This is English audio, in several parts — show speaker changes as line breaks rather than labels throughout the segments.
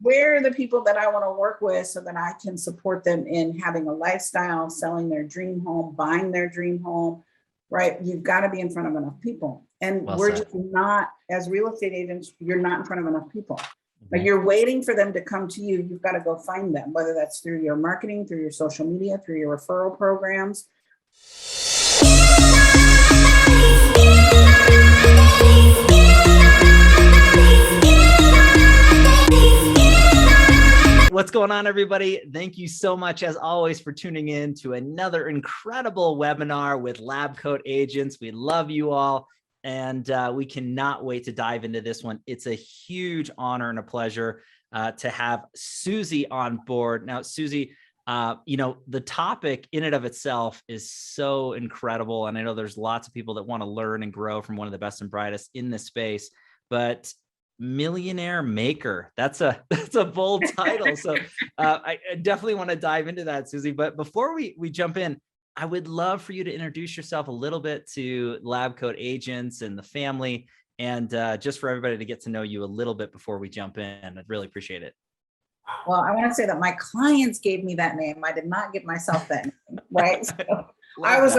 where are the people that I want to work with so that I can support them in having a lifestyle, selling their dream home, buying their dream home, right? You've got to be in front of enough people. And we're just not, as real estate agents, you're not in front of enough people. Like you're waiting for them to come to you. You've got to go find them, whether that's through your marketing, through your social media, through your referral programs.
What's going on, everybody? Thank you so much, as always, for tuning in to another incredible webinar with LabCoatAgents. We love you all, and we cannot wait to dive into this one. It's a huge honor and a pleasure to have Susie on board. Now, Susie, you know, the topic in and of itself is so incredible, and I know there's lots of people that want to learn and grow from one of the best and brightest in this space, but Millionaire Maker. That's a bold title. So I definitely want to dive into that, Susie. But before we jump in, I would love for you to introduce yourself a little bit to LabCoatAgents and the family, and just for everybody to get to know you a little bit before we jump in. I'd really appreciate it.
Well, I want to say that my clients gave me that name. I did not give myself that name, right? So I was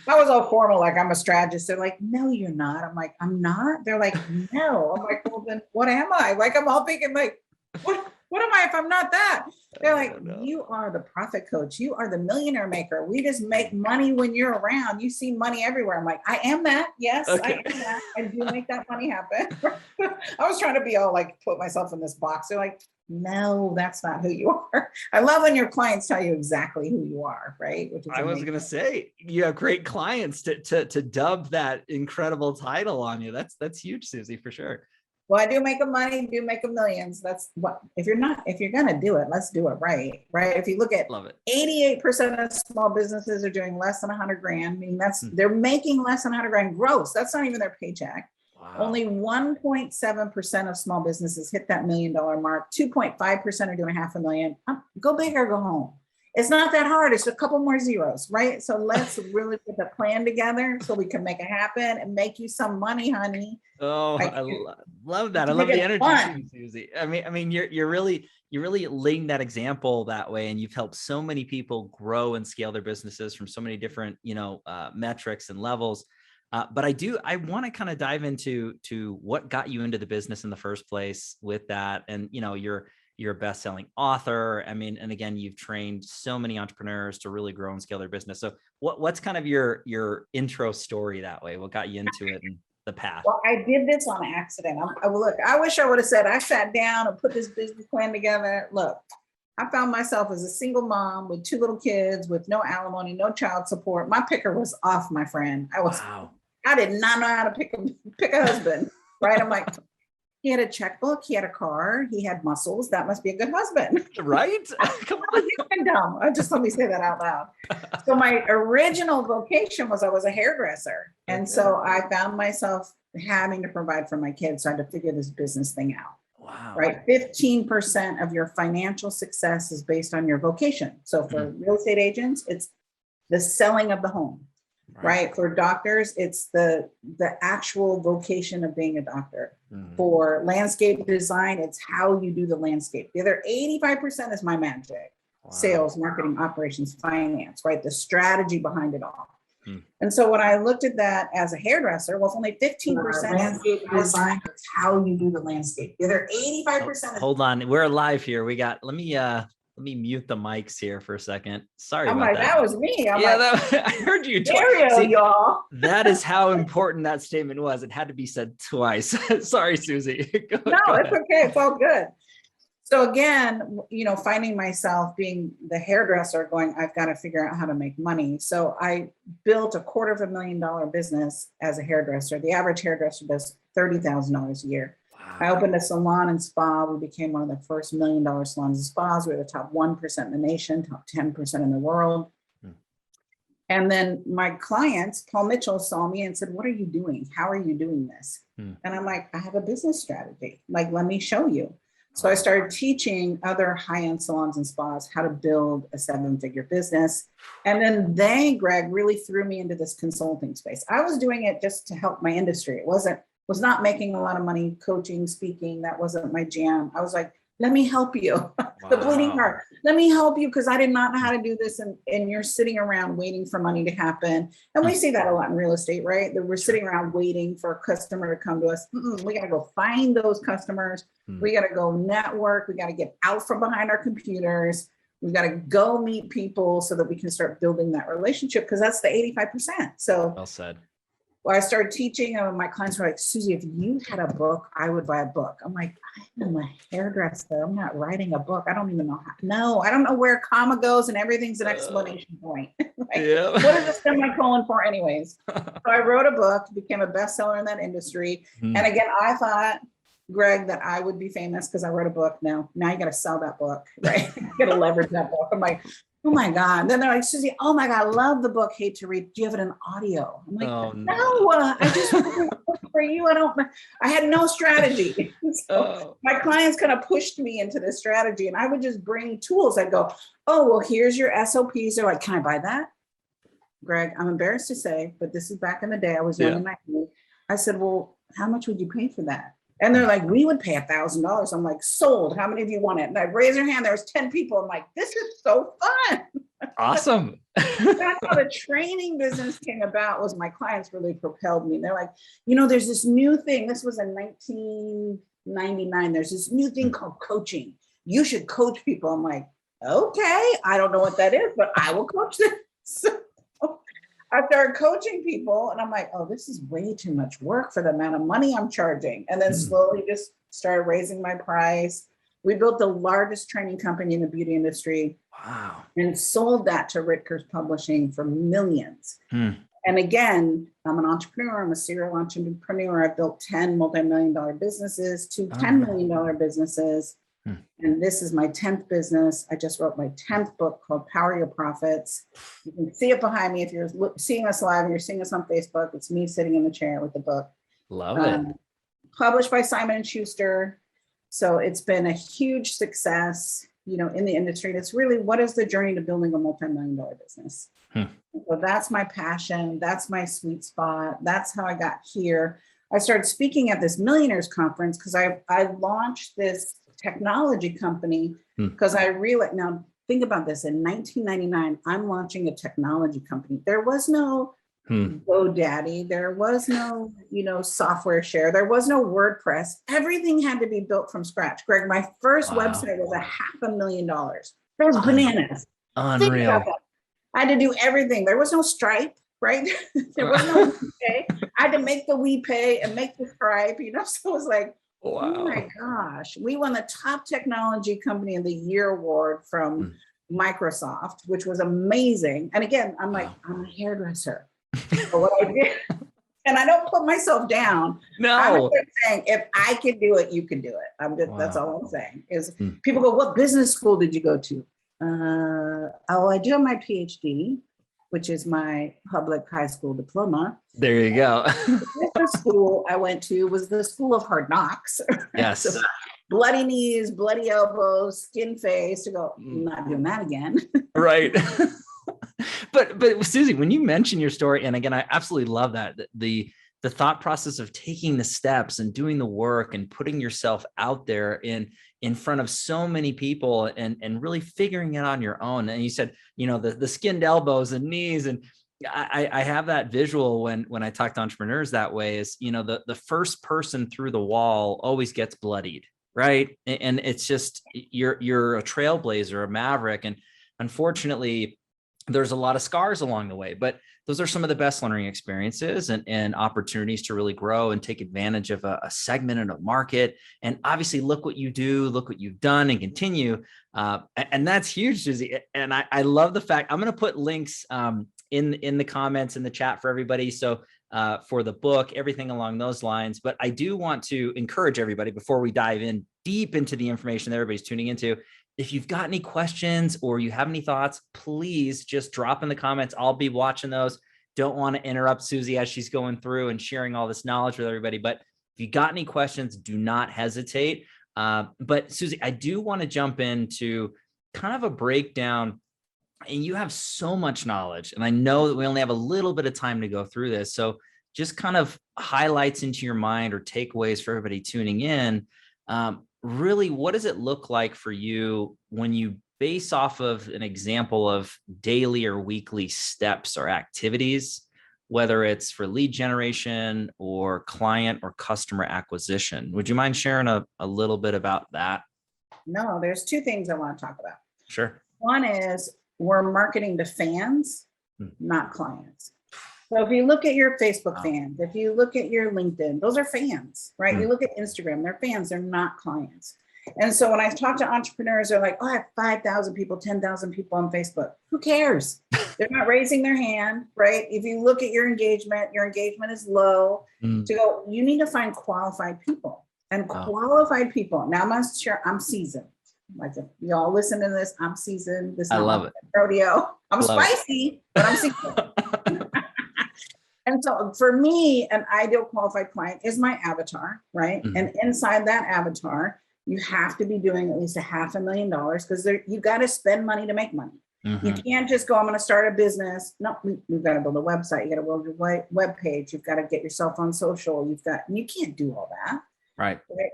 all formal, like I'm a strategist. They're like, no, you're not. I'm like, I'm not. They're like, no. I'm like, well, then what am I? Like, I'm all thinking like, what am I if I'm not that? They're like, you are the profit coach. You are the millionaire maker. We just make money when you're around. You see money everywhere. I'm like, I am that. Yes, okay. I am that. I do make that money happen. I was trying to be all like, put myself in this box. They're like, no, that's not who you are. I love when your clients tell you exactly who you are, right? Which is
I was going to say, you have great clients to dub that incredible title on you. That's huge, Susie, for sure.
Well, I do make them money, do make them millions. That's what, if you're going to do it, let's do it right. If you look at 88% of small businesses are doing less than 100 grand. I mean, they're making less than 100 grand gross. That's not even their paycheck. Wow. Only 1.7% of small businesses hit that $1 million mark. 2.5% are doing $500,000. Go big or go home. It's not that hard. It's a couple more zeros, right? So let's really put the plan together so we can make it happen and make you some money, honey.
Oh, I love that. I love the energy, Susie. I mean, you're really laying that example that way, and you've helped so many people grow and scale their businesses from so many different, metrics and levels. But I want to kind of dive into what got you into the business in the first place with that. And, you're a best-selling author. I mean, and again, you've trained so many entrepreneurs to really grow and scale their business. So what's kind of your intro story that way? What got you into it and the path?
Well, I did this on accident. Look, I wish I would have said, I sat down and put this business plan together. Look, I found myself as a single mom with 2 little kids with no alimony, no child support. My picker was off, my friend. I did not know how to pick a husband, right? I'm like, he had a checkbook, he had a car, he had muscles. That must be a good husband.
Right? Come on.
Dumb. Just let me say that out loud. So my original vocation was I was a hairdresser. And so I found myself having to provide for my kids. So I had to figure this business thing out.
Wow.
Right? 15% of your financial success is based on your vocation. So for real estate agents, it's the selling of the home. Right. For doctors, it's the actual vocation of being a doctor. For landscape design, it's how you do the landscape. The other 85% is my magic. Wow. Sales, marketing, operations, finance, right? The strategy behind it all. And so when I looked at that as a hairdresser, well, it's only 15% landscape design. It's how you do the landscape. The other 85%.
Hold on. We're live here. Let me mute the mics here for a second. Sorry about that.
That was me.
I heard you
twice. Y'all.
That is how important that statement was. It had to be said twice. Sorry, Susie.
It's okay. It's all good. So again, finding myself being the hairdresser going, I've got to figure out how to make money. So I built a $250,000 business as a hairdresser. The average hairdresser does $30,000 a year. I opened a salon and spa. We became one of the first $1 million salons and spas. We're the top 1% in the nation, top 10% in the world. And then my clients, Paul Mitchell, saw me and said, what are you doing? How are you doing this? And I'm like, I have a business strategy. Like, let me show you. So I started teaching other high-end salons and spas how to build a 7-figure business. And then Greg, really threw me into this consulting space. I was doing it just to help my industry. It was not making a lot of money coaching, speaking. That wasn't my jam. I was like, let me help you. The bleeding heart, let me help you because I did not know how to do this. And you're sitting around waiting for money to happen. And we see that a lot in real estate, right? That we're sitting around waiting for a customer to come to us. We got to go find those customers. We got to go network. We got to get out from behind our computers. We got to go meet people so that we can start building that relationship, because that's the 85%. So
Well said.
I started teaching, and my clients were like, Susie, if you had a book, I would buy a book. I'm like, I'm a hairdresser. I'm not writing a book. I don't even know how. No, I don't know where a comma goes, and everything's an exclamation point.
Yeah.
What is a semicolon for anyways? So I wrote a book, became a bestseller in that industry. And again, I thought, Greg, that I would be famous because I wrote a book. Now you got to sell that book, right? You got to leverage that book. I'm like, oh my God. Then they're like, Susie, oh my God, I love the book. Hate to read. Do you have it in audio? I'm like, no, I just wrote a book for you. I had no strategy. So my clients kind of pushed me into this strategy, and I would just bring tools. I'd go, oh, well, here's your SOPs. They're like, can I buy that? Greg, I'm embarrassed to say, but this is back in the day. I was young and naive. I said, well, how much would you pay for that? And they're like, we would pay $1,000. I'm like, sold. How many of you want it? And I raise your hand. There was 10 people. I'm like, this is so fun.
Awesome.
That's how the training business came about. Was my clients really propelled me. They're like, there's this new thing. This was in 1999. There's this new thing called coaching. You should coach people. I'm like, okay, I don't know what that is, but I will coach them. So I started coaching people, and I'm like, oh, this is way too much work for the amount of money I'm charging. And then slowly just started raising my price. We built the largest training company in the beauty industry.
Wow.
And sold that to Ritker's Publishing for millions. And again, I'm an entrepreneur. I'm a serial entrepreneur. I've built 10 multi-million-dollar businesses, two $10 million businesses. And this is my 10th business. I just wrote my 10th book called Power Your Profits. You can see it behind me. If you're seeing us live, you're seeing us on Facebook. It's me sitting in the chair with the book.
Love it.
Published by Simon & Schuster. So it's been a huge success, in the industry. And it's really, what is the journey to building a multi-million-dollar business? So that's my passion. That's my sweet spot. That's how I got here. I started speaking at this Millionaires Conference because I launched this technology company because I realized, now think about this, in 1999, I'm launching a technology company. There was no GoDaddy. There was no, software share. There was no WordPress. Everything had to be built from scratch. Greg, my first website was $500,000. That was bananas.
Unreal.
I had to do everything. There was no Stripe, right? There was no WePay. I had to make the WePay and make the Stripe, so it was like, wow. Oh my gosh. We won the top technology company of the year award from Microsoft, which was amazing. And again, I'm like, I'm a hairdresser. But what I did, and I don't put myself down.
No.
I'm just saying, if I can do it, you can do it. That's all I'm saying is people go, what business school did you go to? I do have my PhD, which is my public high school diploma.
There you go.
The school I went to was the School of Hard Knocks.
Yes.
So bloody knees, bloody elbows, skin face, to go, I'm not doing that again.
Right. But Susie, when you mention your story, and again, I absolutely love that, the thought process of taking the steps and doing the work and putting yourself out there in front of so many people and really figuring it on your own. And you said, the skinned elbows and knees, and I have that visual when I talk to entrepreneurs that way is, the first person through the wall always gets bloodied, right? And it's just, you're a trailblazer, a maverick. And unfortunately, there's a lot of scars along the way, but those are some of the best learning experiences and opportunities to really grow and take advantage of a segment in a market. And obviously look what you do, look what you've done and continue. And that's huge, Susie. And I love the fact, I'm going to put links in the comments in the chat for everybody. So for the book, everything along those lines. But I do want to encourage everybody before we dive in deep into the information that everybody's tuning into. If you've got any questions or you have any thoughts, please just drop in the comments. I'll be watching those. Don't want to interrupt Susie as she's going through and sharing all this knowledge with everybody. But if you got any questions, do not hesitate. But Susie, I do want to jump into kind of a breakdown. And you have so much knowledge. And I know that we only have a little bit of time to go through this. So just kind of highlights into your mind or takeaways for everybody tuning in. really, what does it look like for you when you base off of an example of daily or weekly steps or activities, whether it's for lead generation or client or customer acquisition? Would you mind sharing a little bit about that?
No, there's two things I want to talk about.
Sure.
One is we're marketing to fans,
Hmm.
not clients. So if you look at your Facebook
Wow.
fans, if you look at your LinkedIn, those are fans, right?
Hmm.
You look at Instagram, they're fans, they're not clients. And so when I talk to entrepreneurs, they're like, oh, I have 5,000 people, 10,000 people on Facebook. Who cares? They're not raising their hand, right? If you look at your engagement is low.
Hmm.
To go, you need to find qualified people and
Wow.
qualified people. Now I'm sure I'm seasoned. Like if y'all listen to this, I'm seasoned. This is
I
not
love
my
it.
rodeo. I'm
Love it.
spicy, but I'm seasoned. And so for me, an ideal qualified client is my avatar, right?
Mhm.
And inside that avatar, you have to be doing at least $500,000 because you got to spend money to make money. You
Mhm.
can't just go, I'm going to start a business. No, you've got to build a website. You got to build your web page. You've got to get yourself on social. You can't do all that.
Right.
Right?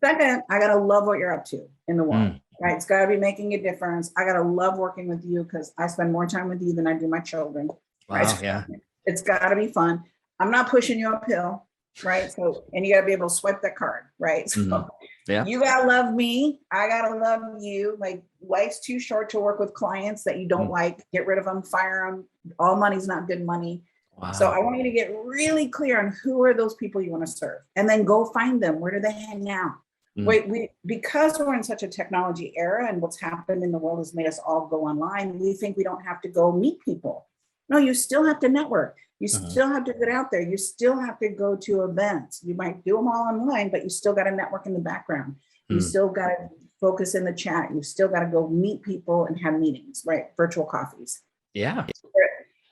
Second, I got to love what you're up to in the world, right? It's got to be making a difference. I got to love working with you because I spend more time with you than I do my children.
Wow.
Right?
Yeah.
It's got to be fun. I'm not pushing you uphill, right? So, and you got to be able to swipe that card, right? So
Mhm. Yeah.
you got to love me. I got to love you. Like life's too short to work with clients that you don't like. Get rid of them, fire them. All money's not good money.
Wow.
So I want you to get really clear on who are those people you want to serve and then go find them. Where do they hang out? Wait, because we're in such a technology era and what's happened in the world has made us all go online. We think we don't have to go meet people. No, you still have to network. You still have to get out there. You still have to go to events. You might do them all online, but you still got to network in the background. You still got to focus in the chat. You still got to go meet people and have meetings, right? Virtual coffees.
Yeah.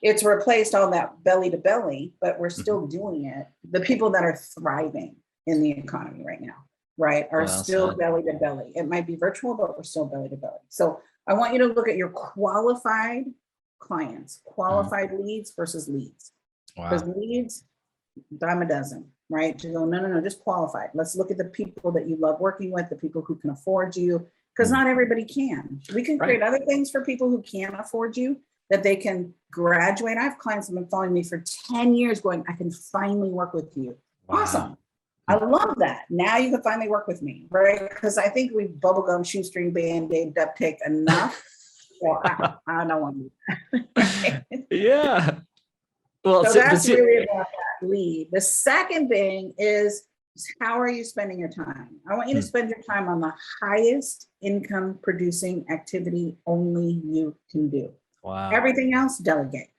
It's replaced all that belly to belly, but we're still doing it. The people that are thriving in the economy right now, right, are still belly to belly. It might be virtual, but we're still belly to belly. So I want you to look at your qualified clients, qualified leads versus leads. Because leads, dime a dozen, right? To go, no, just qualified. Let's look at the people that you love working with, the people who can afford you, because not everybody can. We can create other things for people who can't afford you, that they can graduate. I have clients that have been following me for 10 years going, I can finally work with you. Wow. Awesome. I love that. Now you can finally work with me, right? Because I think we've bubblegum, shoestring, band-aid, duct tape enough. So I don't want to do that.
Yeah. Well,
so that's really about that lead. The second thing is, how are you spending your time? I want you to spend your time on the highest income producing activity only you can do.
Wow.
Everything else, delegate,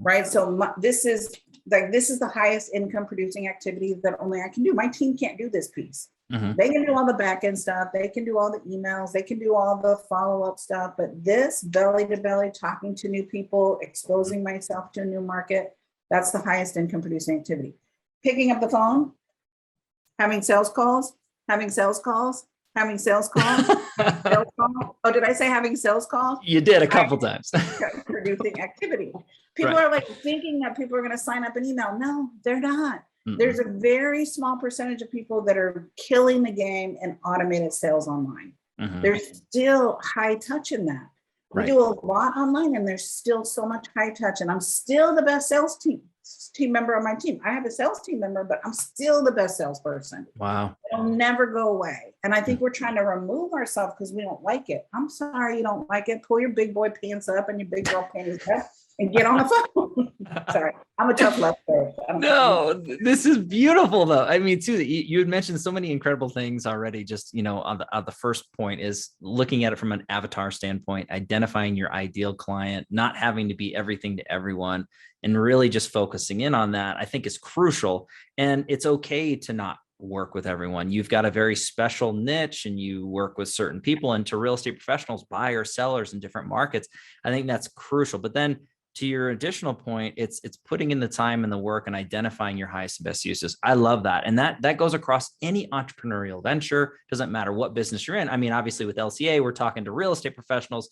right? So this is the highest income producing activity that only I can do. My team can't do this piece. They can do all the back end stuff. They can do all the emails. They can do all the follow-up stuff. But this belly to belly, talking to new people, exposing myself to a new market, that's the highest income producing activity. Picking up the phone, having sales calls, having sales calls, having sales calls, sales calls. Oh, did I say having sales calls?
You did a couple times.
Producing activity. People are like thinking that people are going to sign up an email. No, they're not. There's a very small percentage of people that are killing the game in automated sales online. There's still high touch in that. We do a lot online and there's still so much high touch, and I'm still the best sales team member on my team. I have a sales team member, but I'm still the best salesperson.
Wow.
It'll never go away. And I think we're trying to remove ourselves because we don't like it. I'm sorry you don't like it. Pull your big boy pants up and your big girl panties up and get on the phone. Sorry, I'm a tough love story.
No, this is beautiful though. I mean, Susie, you had mentioned so many incredible things already. Just, on the first point is looking at it from an avatar standpoint, identifying your ideal client, not having to be everything to everyone, and really just focusing in on that, I think is crucial. And it's okay to not work with everyone. You've got a very special niche and you work with certain people, and to real estate professionals, buyers, sellers in different markets, I think that's crucial. But then to your additional point, it's putting in the time and the work and identifying your highest and best uses. I love that. And that goes across any entrepreneurial venture. Doesn't matter what business you're in. I mean, obviously with LCA, we're talking to real estate professionals.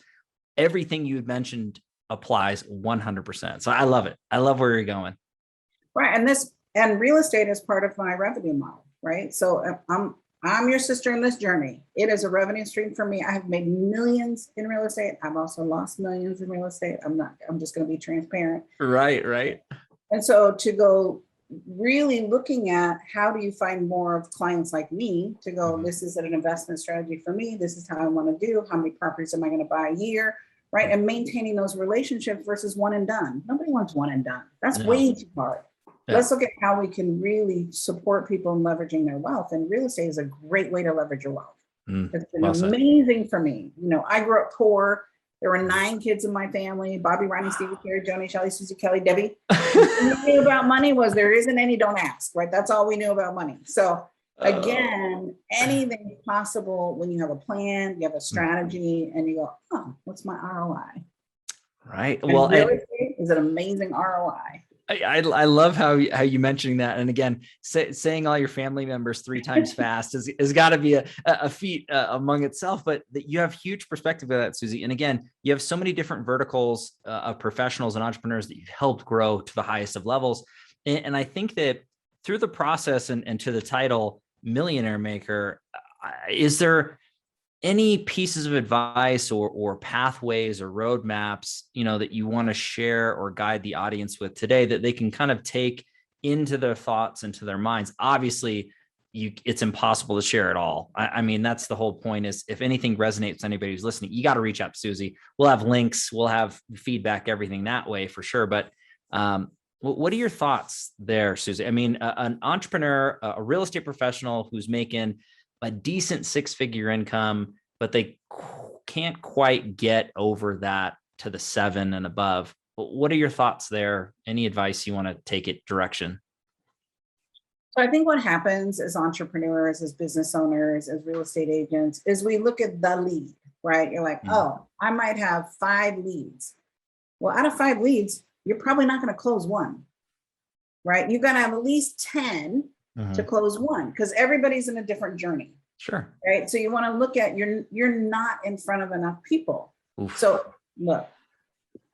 Everything you mentioned applies 100%. So I love it. I love where you're going.
Right. And real estate is part of my revenue model, right? So I'm your sister in this journey. It is a revenue stream for me. I have made millions in real estate. I've also lost millions in real estate. I'm just going to be transparent.
Right, right.
And so to go really looking at how do you find more of clients like me to go, this is an investment strategy for me. This is how I want to do. How many properties am I going to buy a year? Right. And maintaining those relationships versus one and done. Nobody wants one and done. That's way too hard. Yeah. Let's look at how we can really support people in leveraging their wealth. And real estate is a great way to leverage your wealth. It's been amazing for me. You know, I grew up poor. There were 9 kids in my family: Bobby, Ronnie, Stevie, Carrie, Joni, Shelly, Susie, Kelly, Debbie. What we knew about money was there isn't any, don't ask, right? That's all we knew about money. So again, anything possible when you have a plan, you have a strategy, and you go, oh, what's my ROI?
Right.
And
well,
real estate is an amazing ROI.
I love how you mentioning that. And again, saying all your family members 3 times fast has got to be a feat among itself, but that you have huge perspective of that, Susie. And again, you have so many different verticals of professionals and entrepreneurs that you've helped grow to the highest of levels. And I think that through the process and to the title Millionaire Maker, is there any pieces of advice or pathways or roadmaps, you know, that you want to share or guide the audience with today that they can kind of take into their thoughts, into their minds? Obviously, it's impossible to share it all. I mean, that's the whole point, is if anything resonates with anybody who's listening, you got to reach out to Susie. We'll have links, we'll have feedback, everything that way for sure. But what are your thoughts there, Susie? I mean, an entrepreneur, a real estate professional who's making a decent 6-figure income, but they can't quite get over that to the 7 and above. What are your thoughts there? Any advice you want to take it direction?
So I think what happens as entrepreneurs, as business owners, as real estate agents, is we look at the lead, right? You're like, oh, I might have 5 leads. Well, out of 5 leads, you're probably not going to close 1, right? You're going to have at least 10 to close 1, because everybody's in a different journey.
Sure.
Right. So you want to look at you're not in front of enough people. Oof. So look,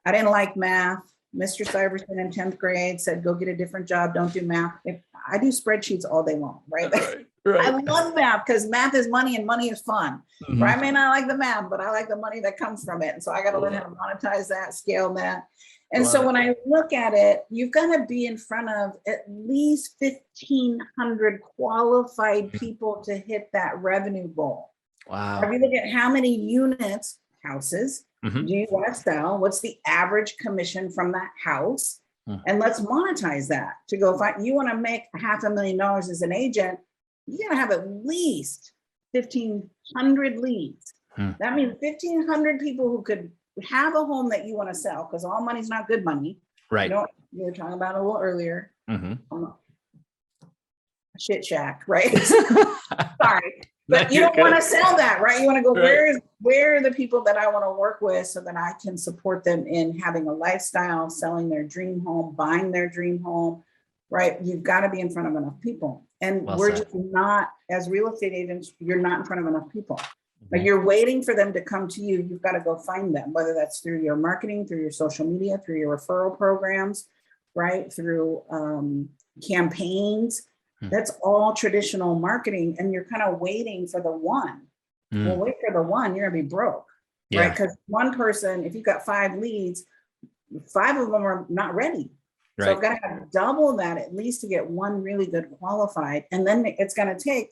I didn't like math. Mr. Syverson in 10th grade said, go get a different job. Don't do math. I do spreadsheets all day long. Right. Right. I love math because math is money and money is fun. Right. I may not like the math, but I like the money that comes from it. And so I got to learn how to monetize that, scale that. And so when I look at it, you've got to be in front of at least 1,500 qualified people to hit that revenue goal. Wow. If you look at how many units, houses, do you want to sell? What's the average commission from that house? And let's monetize that to go find. You want to make $500,000 as an agent, you got to have at least 1,500 leads. That means 1,500 people who could have a home that you want to sell, because all money's not good money. Right. You know, we were talking about it a little earlier. Shit shack, right? Sorry. But you don't want to sell that, right? You want to go, where are the people that I want to work with so that I can support them in having a lifestyle, selling their dream home, buying their dream home, right? You've got to be in front of enough people. And we're just not, as real estate agents, you're not in front of enough people. Like you're waiting for them to come to you. You've got to go find them, whether that's through your marketing, through your social media, through your referral programs, right? Through campaigns. That's all traditional marketing. And you're kind of waiting for the one. Well, wait for the one, you're going to be broke, right? Because one person, if you've got 5 leads, 5 of them are not ready. So I've got to have double that at least to get one really good qualified. And then it's going to take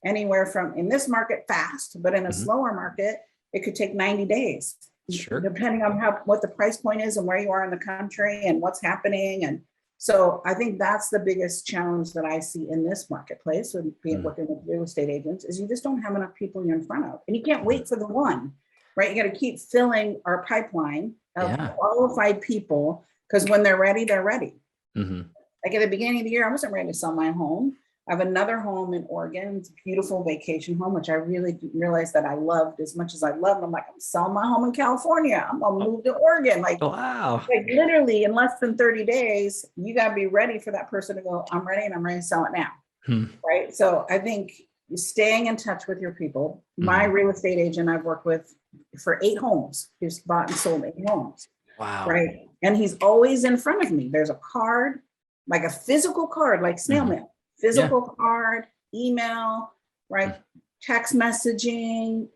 anywhere from, in this market, fast, but in a slower market, it could take 90 days, depending on what the price point is and where you are in the country and what's happening. And so I think that's the biggest challenge that I see in this marketplace with being working with real estate agents, is you just don't have enough people you're in front of, and you can't wait for the one, right? You got to keep filling our pipeline of qualified people, because when they're ready, they're ready. Like at the beginning of the year, I wasn't ready to sell my home. I have another home in Oregon. It's a beautiful vacation home, which I really realized that I loved as much as I loved. I'm like, I'm selling my home in California. I'm going to move to Oregon. Like, wow. Like literally in less than 30 days, you got to be ready for that person to go, I'm ready and I'm ready to sell it now. Right. So I think staying in touch with your people. My real estate agent I've worked with for 8 homes. He's bought and sold 8 homes. Wow. Right. And he's always in front of me. There's a card, like a physical card, like snail mail. Physical card, email, right? Text messaging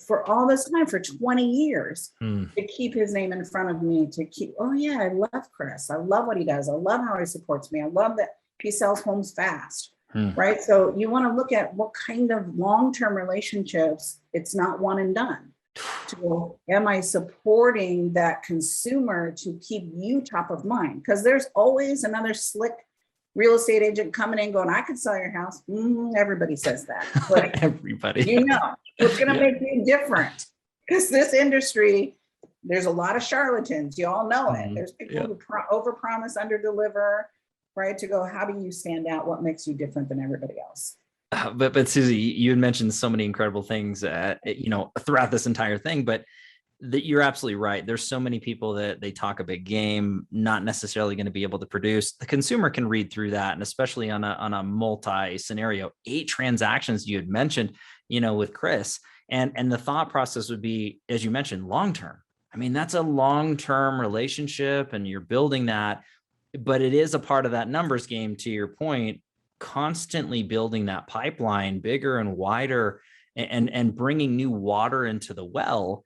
for all this time, for 20 years, to keep his name in front of me, to keep, oh yeah, I love Chris. I love what he does. I love how he supports me. I love that he sells homes fast, right? So you want to look at what kind of long-term relationships, it's not one and done. To go, am I supporting that consumer to keep you top of mind? Because there's always another slick real estate agent coming in going, I could sell your house. Everybody says that. But
everybody.
You know, what's going to make you different? Because this industry, there's a lot of charlatans. You all know it. There's people who overpromise, underdeliver, right? To go, how do you stand out? What makes you different than everybody else?
But Susie, you had mentioned so many incredible things, throughout this entire thing, but you're absolutely right. There's so many people that they talk a big game, not necessarily going to be able to produce. The consumer can read through that. And especially on a multi scenario, 8 transactions you had mentioned, with Chris, and the thought process would be, as you mentioned, long-term. I mean, that's a long-term relationship and you're building that, but it is a part of that numbers game, to your point, constantly building that pipeline bigger and wider and bringing new water into the well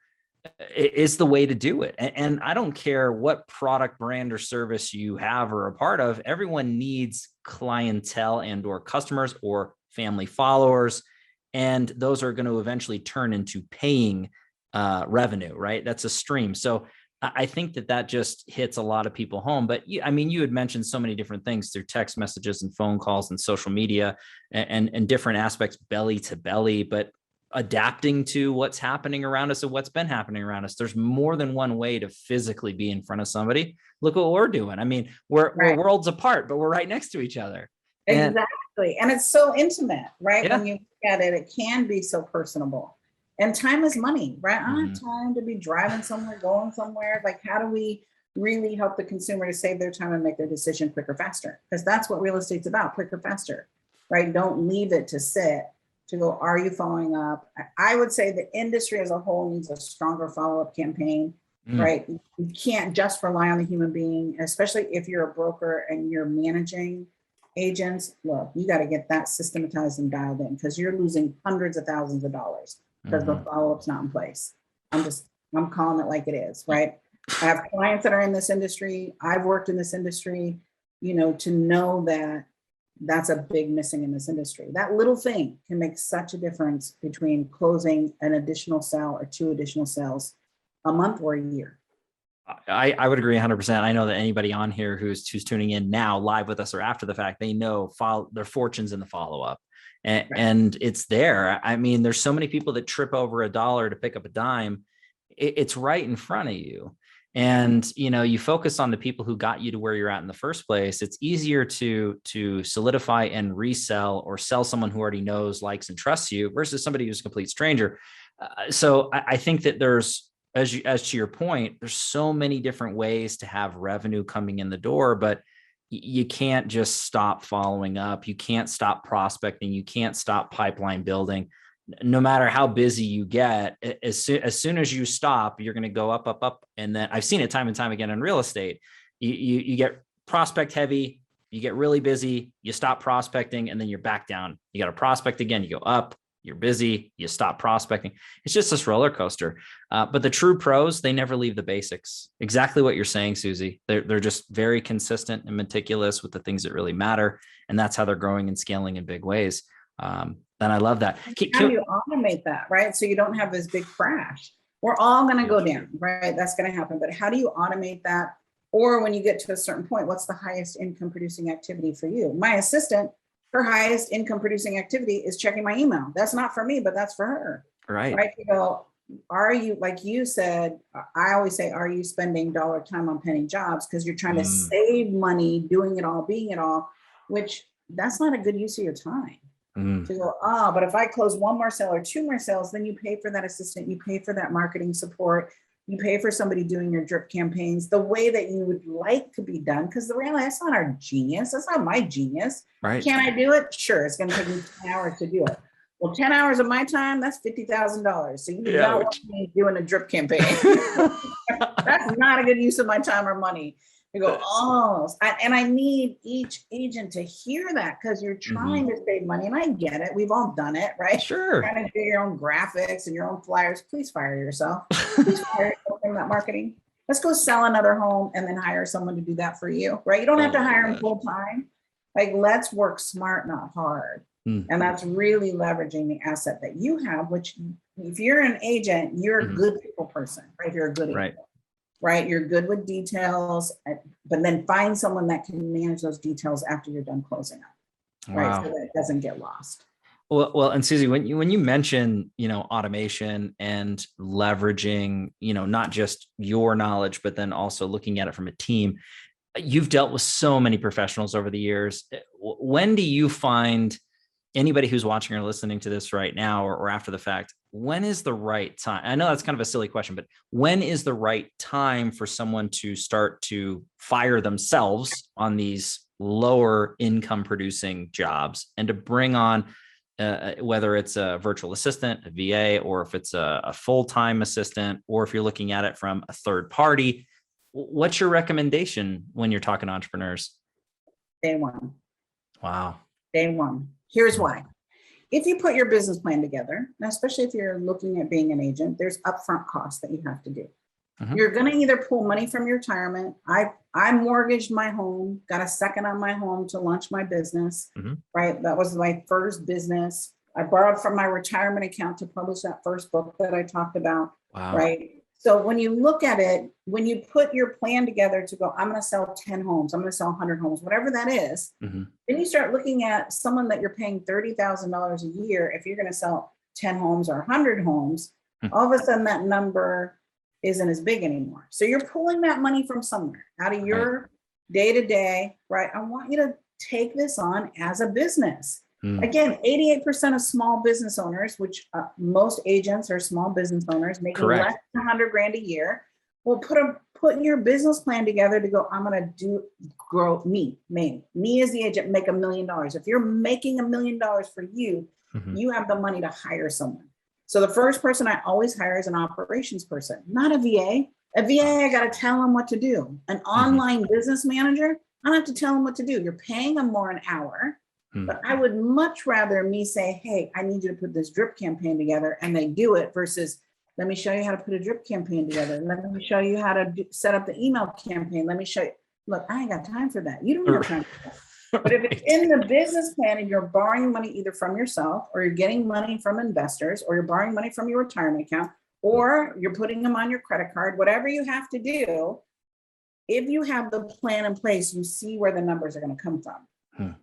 is the way to do it. And I don't care what product, brand, or service you have or a part of, everyone needs clientele and or customers or family followers. And those are going to eventually turn into paying revenue, right? That's a stream. So I think that just hits a lot of people home. But you had mentioned so many different things through text messages and phone calls and social media and different aspects, belly to belly, but adapting to what's happening around us and what's been happening around us. There's more than one way to physically be in front of somebody. Look what we're doing. I mean, we're worlds apart, but we're right next to each other.
Exactly. And it's so intimate, right?
Yeah.
When you look at it, it can be so personable. And time is money, right? I don't have time to be driving somewhere, going somewhere. Like, how do we really help the consumer to save their time and make their decision quicker, faster? Because that's what real estate's about, quicker, faster, right? Don't leave it to sit, to go, are you following up? I would say the industry as a whole needs a stronger follow-up campaign, right? You can't just rely on the human being, especially if you're a broker and you're managing agents. Look, you got to get that systematized and dialed in, because you're losing hundreds of thousands of dollars because the follow-up's not in place. I'm calling it like it is, right? I have clients that are in this industry. I've worked in this industry, to know that that's a big missing in this industry. That little thing can make such a difference between closing an additional sale or 2 additional sales a month or a year.
I would agree 100%. I know that anybody on here who's tuning in now live with us or after the fact, they know their fortunes in the follow-up. And it's there. I mean, there's so many people that trip over $1 to pick up a dime. It's right in front of you. And, you focus on the people who got you to where you're at in the first place. It's easier to solidify and resell or sell someone who already knows, likes, and trusts you versus somebody who's a complete stranger. So I think that there's, as to your point, there's so many different ways to have revenue coming in the door, but you can't just stop following up. You can't stop prospecting. You can't stop pipeline building. No matter how busy you get, as soon as you stop, you're going to go up, up, up. And then I've seen it time and time again in real estate. You get prospect heavy, you get really busy, you stop prospecting, and then you're back down. You got to prospect again, you go up, you're busy, you stop prospecting. It's just this roller coaster. But the true pros, they never leave the basics. Exactly what you're saying, Susie. They're just very consistent and meticulous with the things that really matter. And that's how they're growing and scaling in big ways. And I love that.
How do you automate that, right? So you don't have this big crash. We're all going to go down, right? That's going to happen. But how do you automate that? Or when you get to a certain point, what's the highest income producing activity for you? My assistant, her highest income producing activity is checking my email. That's not for me, but that's for her.
Right.
Are you, like you said, I always say, are you spending dollar time on penny jobs? Because you're trying to save money, doing it all, being it all, which that's not a good use of your time. To go, but if I close 1 more sale or 2 more sales, then you pay for that assistant, you pay for that marketing support, you pay for somebody doing your drip campaigns the way that you would like to be done. Because the reality, that's not our genius. That's not my genius. Right. Can I do it? Sure. It's going to take me 10 hours to do it. Well, 10 hours of my time, that's $50,000. So you do not want me doing a drip campaign. That's not a good use of my time or money. You go, oh, and I need each agent to hear that, because you're trying to save money. And I get it. We've all done it, right?
Sure.
Trying to do your own graphics and your own flyers. Please fire yourself. Please fire yourself from that marketing. Let's go sell another home and then hire someone to do that for you, right? You don't have to hire them full time. Like, let's work smart, not hard. And that's really leveraging the asset that you have, which if you're an agent, you're a good people person, right? If you're a good agent, right? You're good with details, but then find someone that can manage those details after you're done closing up, right? So that it doesn't get lost.
Well, and Susie, when you mention, automation and leveraging, not just your knowledge, but then also looking at it from a team, you've dealt with so many professionals over the years. When do you find anybody who's watching or listening to this right now, or after the fact, when is the right time? I know that's kind of a silly question, but when is the right time for someone to start to fire themselves on these lower income producing jobs and to bring on whether it's a virtual assistant, a VA, or if it's a full-time assistant, or if you're looking at it from a third party? What's your recommendation when you're talking to entrepreneurs?
Day one.
Wow.
Day one. Here's why. If you put your business plan together, and especially if you're looking at being an agent, there's upfront costs that you have to do. You're going to either pull money from your retirement. I mortgaged my home, got a second on my home to launch my business, right? That was my first business. I borrowed from my retirement account to publish that first book that I talked about, right? So when you look at it, when you put your plan together to go, I'm going to sell 10 homes, I'm going to sell 100 homes, whatever that is, then you start looking at someone that you're paying $30,000 a year. If you're going to sell 10 homes or 100 homes, all of a sudden that number isn't as big anymore. So you're pulling that money from somewhere out of your day-to-day, right? I want you to take this on as a business. Again, 88% of small business owners, which most agents are small business owners making less than 100 grand a year, will put your business plan together to go, I'm going to grow me as the agent, make $1 million. If you're making $1 million for you, you have the money to hire someone. So the first person I always hire is an operations person, not a VA. A VA, I got to tell them what to do. An online business manager, I don't have to tell them what to do. You're paying them more an hour. But I would much rather me say, hey, I need you to put this drip campaign together, and they do it, versus let me show you how to put a drip campaign together. Let me show you how to set up the email campaign. Let me show you. Look, I ain't got time for that. You don't have time for that. But if it's in the business plan and you're borrowing money either from yourself, or you're getting money from investors, or you're borrowing money from your retirement account, or you're putting them on your credit card, whatever you have to do, if you have the plan in place, you see where the numbers are going to come from.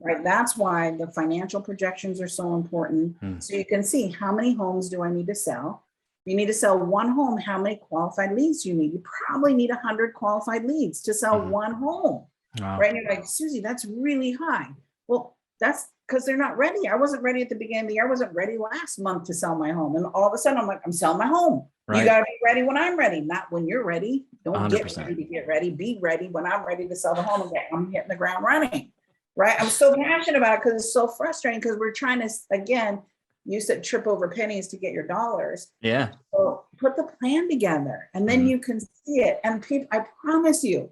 Right. That's why the financial projections are so important. So you can see, how many homes do I need to sell? You need to sell one home. How many qualified leads do you need? You probably need 100 qualified leads to sell one home. Right. And you're like, Susie, that's really high. Well, that's because they're not ready. I wasn't ready at the beginning of the year. I wasn't ready last month to sell my home. And all of a sudden I'm like, I'm selling my home. You got to be ready when I'm ready, not when you're ready. Don't 100%. Get ready to get ready. Be ready when I'm ready to sell the home. Okay, I'm hitting the ground running. Right. I'm so passionate about it because it's so frustrating, because we're trying to, again, you said trip over pennies to get your dollars. Yeah. So put the plan together, and then you can see it. And people, I promise you,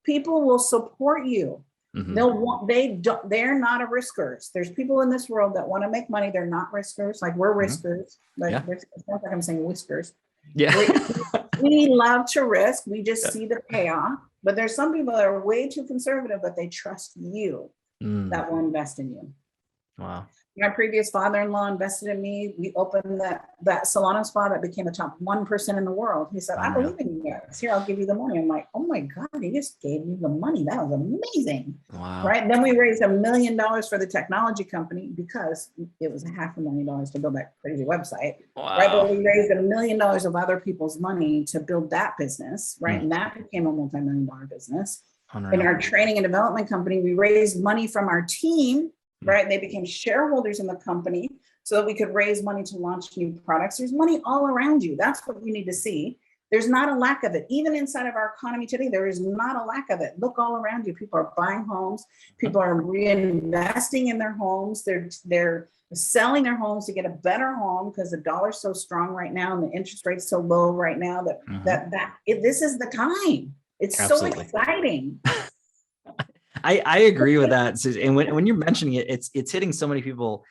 people will support you. They're not a riskers. There's people in this world that want to make money. They're not riskers. Like, we're riskers. Like, it's not like I'm saying whiskers. We love to risk. We just see the payoff. But there's some people that are way too conservative, but they trust you that will invest in you. Wow. My previous father-in-law invested in me. We opened that salon and spa that became the top 1% in the world. He said, I believe in you guys. Here, I'll give you the money. I'm like, oh my God, he just gave me the money. That was amazing. Wow. Right. And then we raised $1 million for the technology company, because it was $500,000 to build that crazy website. Wow. Right. But we raised $1 million of other people's money to build that business. Right. And that became a multi-million-dollar business. In our training and development company, we raised money from our team. Right. They became shareholders in the company so that we could raise money to launch new products. There's money all around you. That's what you need to see. There's not a lack of it. Even inside of our economy today, there is not a lack of it. Look all around you. People are buying homes. People are reinvesting in their homes. They're selling their homes to get a better home, because the dollar's so strong right now and the interest rate's so low right now that this is the time. It's so
Absolutely.
exciting.
I agree with that, Susie. And when you're mentioning it, it's hitting so many people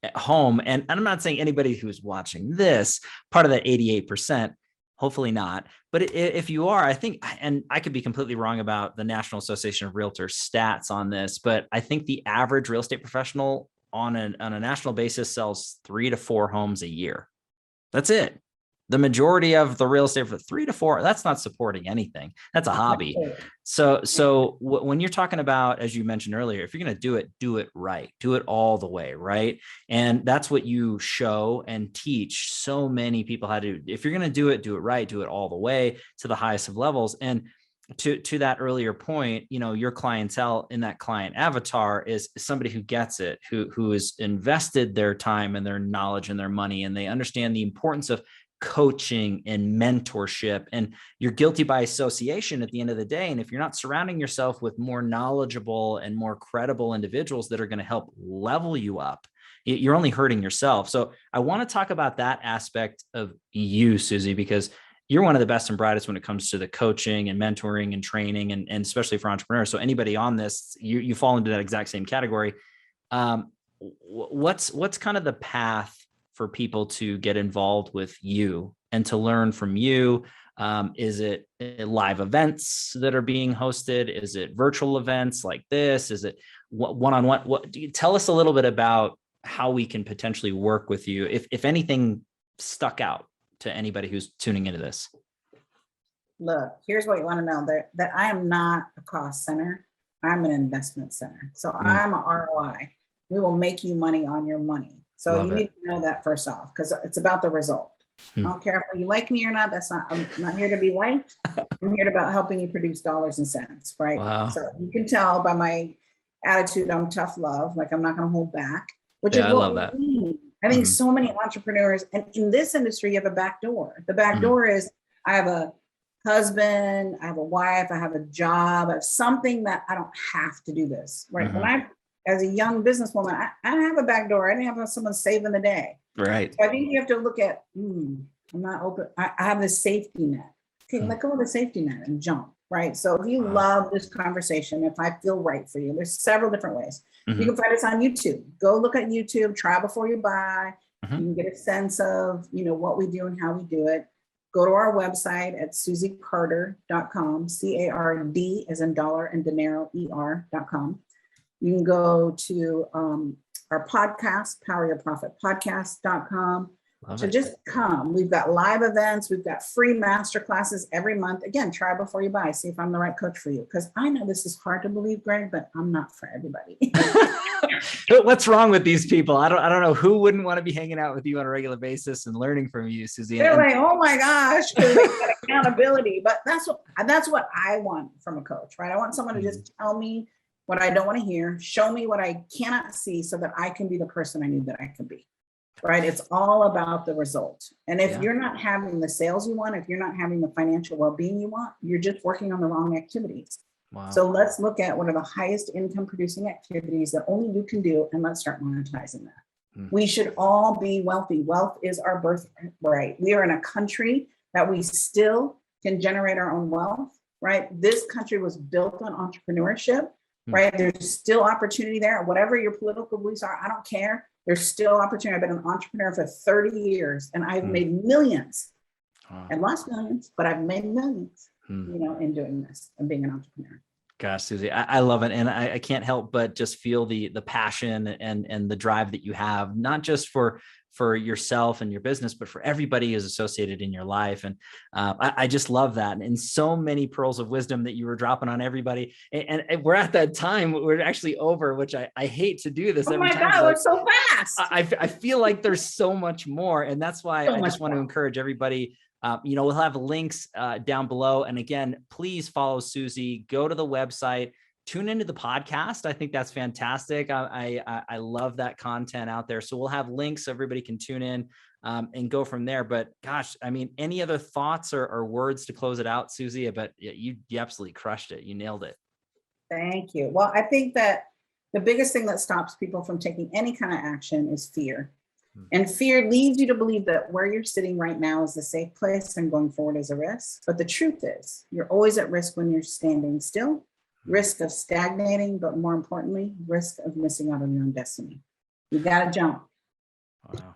at home. And I'm not saying anybody who's watching this, part of that 88%, hopefully not. But if you are, I think, and I could be completely wrong about the National Association of Realtors stats on this, but I think the average real estate professional on a national basis sells 3 to 4 homes a year. That's it. The majority of the real estate for 3 to 4, that's not supporting anything. That's a hobby. So when you're talking about, as you mentioned earlier, if you're going to do it right, do it all the way, right? And that's what you show and teach so many people how to do. If you're going to do it right, do it all the way to the highest of levels. And to that earlier point, your clientele in that client avatar is somebody who gets it, who has invested their time and their knowledge and their money, and they understand the importance of coaching and mentorship. And you're guilty by association at the end of the day. And if you're not surrounding yourself with more knowledgeable and more credible individuals that are going to help level you up, you're only hurting yourself. So I want to talk about that aspect of you, Susie, because you're one of the best and brightest when it comes to the coaching and mentoring and training, and especially for entrepreneurs. So anybody on this, you fall into that exact same category. What's kind of the path for people to get involved with you and to learn from you? Is it live events that are being hosted? Is it virtual events like this? Is it one-on-one? What do you tell us a little bit about how we can potentially work with you, if anything stuck out to anybody who's tuning into this?
Look, here's what you want to know, that I am not a cost center. I'm an investment center. So I'm a ROI. We will make you money on your money. So you need to know that first off, because it's about the result. I don't care if you like me or not. I'm not here to be liked. I'm here about helping you produce dollars and cents, right?
Wow.
So you can tell by my attitude, I'm tough love. Like, I'm not going to hold back, which is
I
what
love
we
that.
need. I think so many entrepreneurs, and in this industry, you have a back door. The back door is, I have a husband, I have a wife, I have a job, I have something that I don't have to do this, right? When as a young businesswoman, I didn't have a back door. I didn't have someone saving the day.
Right.
So I think you have to look at, I'm not open. I have this safety net. Okay, let go of the safety net and jump, right? So if you love this conversation, if I feel right for you, there's several different ways. You can find us on YouTube. Go look at YouTube, try before you buy. You can get a sense of, what we do and how we do it. Go to our website at susiecarter.com, CARD as in dollar and dinero, ER.com. You can go to our podcast, poweryourprofitpodcast.com. So just come. We've got live events. We've got free masterclasses every month. Again, try before you buy. See if I'm the right coach for you. Because I know this is hard to believe, Greg, but I'm not for everybody.
What's wrong with these people? I don't know who wouldn't want to be hanging out with you on a regular basis and learning from you, Susie.
They're like, oh my gosh, because they got accountability. But that's what I want from a coach, right? I want someone to just tell me what I don't want to hear, show me what I cannot see so that I can be the person I need that I can be, right? It's all about the result. And if you're not having the sales you want, if you're not having the financial well-being you want, you're just working on the wrong activities. Wow. So let's look at what are the highest income producing activities that only you can do, and let's start monetizing that. We should all be wealthy. Wealth is our birthright. We are in a country that we still can generate our own wealth, right? This country was built on entrepreneurship. Right? There's still opportunity there. Whatever your political beliefs are, I don't care. There's still opportunity. I've been an entrepreneur for 30 years and I've made millions. And lost millions, but I've made millions, in doing this and being an entrepreneur.
Gosh, Susie, I love it. And I can't help but just feel the passion and the drive that you have, not just for yourself and your business, but for everybody who's associated in your life. And I just love that. And so many pearls of wisdom that you were dropping on everybody. And we're at that time, we're actually over, which I hate to do this.
Oh my God, it's so fast.
I feel like there's so much more. And that's why I just want to encourage everybody. We'll have links down below. And again, please follow Susie, go to the website, tune into the podcast. I think that's fantastic. I love that content out there. So we'll have links so everybody can tune in and go from there. But gosh, I mean, any other thoughts or words to close it out, Susie? But you absolutely crushed it. You nailed it.
Thank you. Well, I think that the biggest thing that stops people from taking any kind of action is fear. And fear leads you to believe that where you're sitting right now is the safe place and going forward is a risk. But the truth is, you're always at risk when you're standing still, risk of stagnating, but more importantly, risk of missing out on your own destiny. You got to jump.
Wow.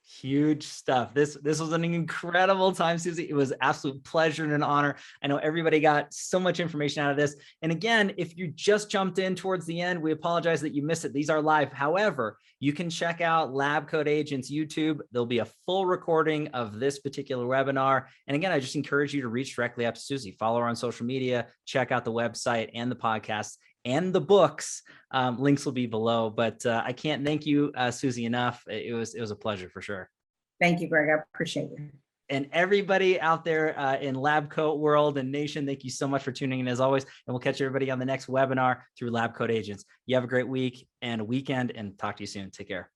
Huge stuff. This was an incredible time, Susie. It was an absolute pleasure and an honor. I know everybody got so much information out of this. And again, if you just jumped in towards the end, we apologize that you missed it. These are live. However, you can check out LabCoatAgents YouTube. There'll be a full recording of this particular webinar. And again, I just encourage you to reach directly up to Susie, follow her on social media, check out the website and the podcast and the books. Links will be below, but I can't thank you, Susie, enough. It was a pleasure for sure.
Thank you, Greg. I appreciate you.
And everybody out there in LabCoat world and nation, thank you so much for tuning in as always. And we'll catch everybody on the next webinar through LabCoatAgents. You have a great week and a weekend, and talk to you soon. Take care.